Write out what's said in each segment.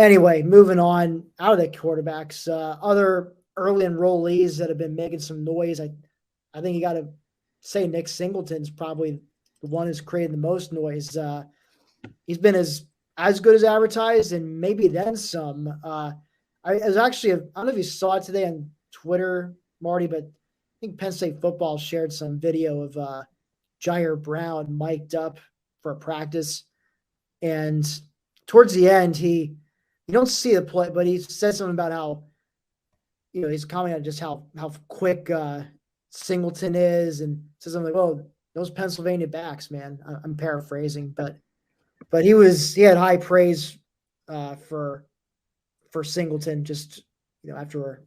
Anyway, moving on out of the quarterbacks, other early enrollees that have been making some noise. I think you got to say Nick Singleton's probably the one who's created the most noise. He's been as good as advertised, and maybe then some. I was actually, I don't know if you saw it today on Twitter, Marty, but I think Penn State football shared some video of Jair Brown mic'd up for a practice, and towards the end, you don't see the play, but he said something about how, he's commenting on just how quick Singleton is, and says something like, "Oh, those Pennsylvania backs, man." I'm paraphrasing, but he had high praise for Singleton just after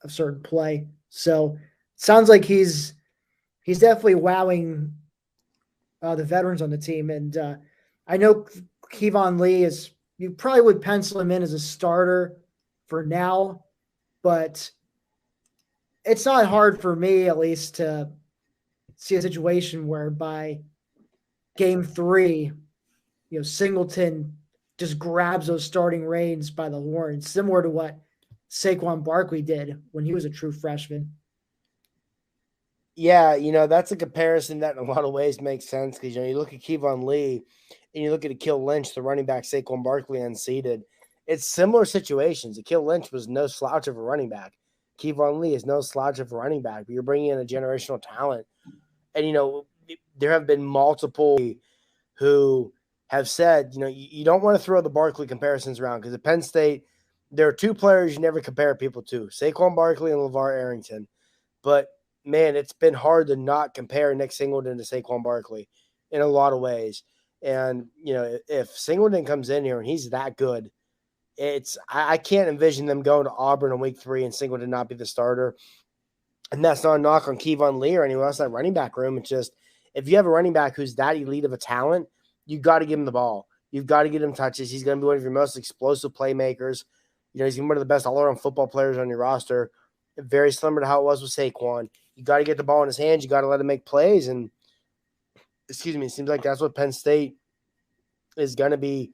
a certain play. So sounds like he's definitely wowing the veterans on the team, and I know Kevon Lee is. You probably would pencil him in as a starter for now, but it's not hard for me, at least, to see a situation where by game 3, Singleton just grabs those starting reins by the horns, similar to what Saquon Barkley did when he was a true freshman. Yeah, that's a comparison that in a lot of ways makes sense because, you look at Kevon Lee and you look at Akil Lynch, the running back, Saquon Barkley unseated. It's similar situations. Akil Lynch was no slouch of a running back. Kevon Lee is no slouch of a running back, but you're bringing in a generational talent. And, there have been multiple who have said, you don't want to throw the Barkley comparisons around because at Penn State, there are 2 players you never compare people to, Saquon Barkley and LeVar Arrington. But, man, it's been hard to not compare Nick Singleton to Saquon Barkley in a lot of ways. And, if Singleton comes in here and he's that good, I can't envision them going to Auburn in week 3 and Singleton not be the starter. And that's not a knock on Kevon Lee or anyone else in that running back room. It's just, if you have a running back who's that elite of a talent, you got to give him the ball. You've got to get him touches. He's going to be one of your most explosive playmakers. He's going to be one of the best all-around football players on your roster. Very similar to how it was with Saquon. You got to get the ball in his hands. You got to let him make plays. And, it seems like that's what Penn State is going to be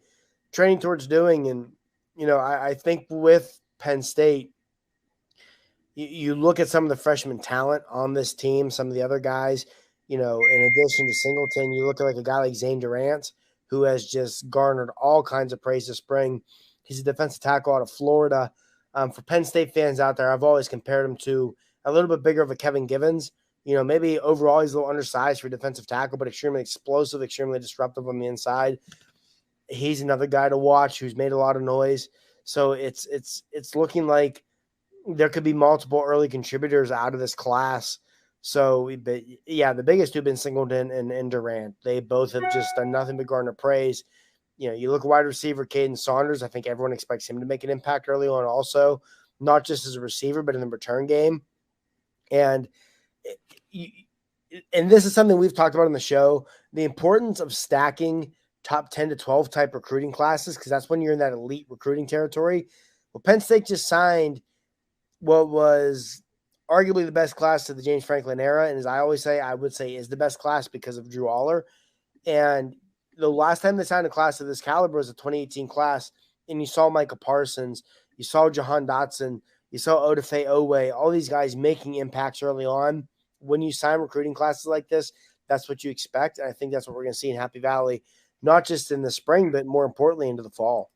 training towards doing. And, I think with Penn State, you look at some of the freshman talent on this team, some of the other guys, in addition to Singleton, you look at like a guy like Zane Durant, who has just garnered all kinds of praise this spring. He's a defensive tackle out of Florida. For Penn State fans out there, I've always compared him to a little bit bigger of a Kevin Givens. Maybe overall he's a little undersized for a defensive tackle, but extremely explosive, extremely disruptive on the inside. He's another guy to watch who's made a lot of noise. So it's looking like there could be multiple early contributors out of this class. So, but yeah, the biggest two have been Singleton and Durant. They both have just done nothing but garner praise. You look at wide receiver Caden Saunders. I think everyone expects him to make an impact early on also, not just as a receiver, but in the return game. And this is something we've talked about on the show, the importance of stacking top 10 to 12 type recruiting classes, because that's when you're in that elite recruiting territory. Well, Penn State just signed what was arguably the best class of the James Franklin era. And as I always say, I would say is the best class because of Drew Aller. And the last time they signed a class of this caliber was a 2018 class. And you saw Micah Parsons, you saw Jahan Dotson, you saw Odafe Owe, all these guys making impacts early on. When you sign recruiting classes like this, that's what you expect. And I think that's what we're going to see in Happy Valley, not just in the spring, but more importantly into the fall.